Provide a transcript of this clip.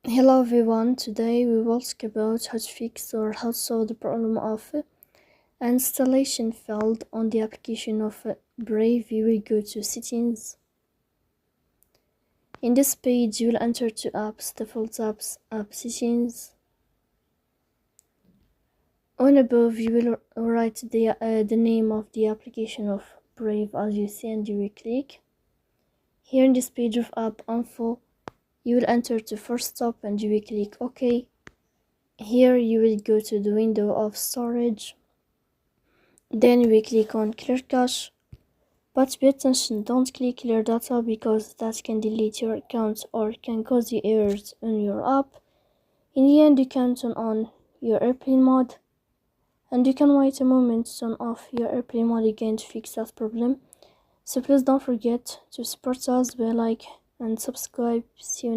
Hello everyone, today we will talk about how to fix or how to solve the problem of installation failed on the application of Brave. You will go to settings. In this page you will enter to apps, default apps, app settings. On above you will write the name of the application of Brave as you see, and you will click. Here in this page of app info you will enter to first stop and you will click OK. Here you will go to the window of storage. Then we click on clear cache, but pay attention, don't click clear data because that can delete your account or can cause you errors on your app. In the end you can turn on your airplane mode, and you can wait a moment to turn off your airplane mode again to fix that problem. So please don't forget to support us by like and subscribe. See you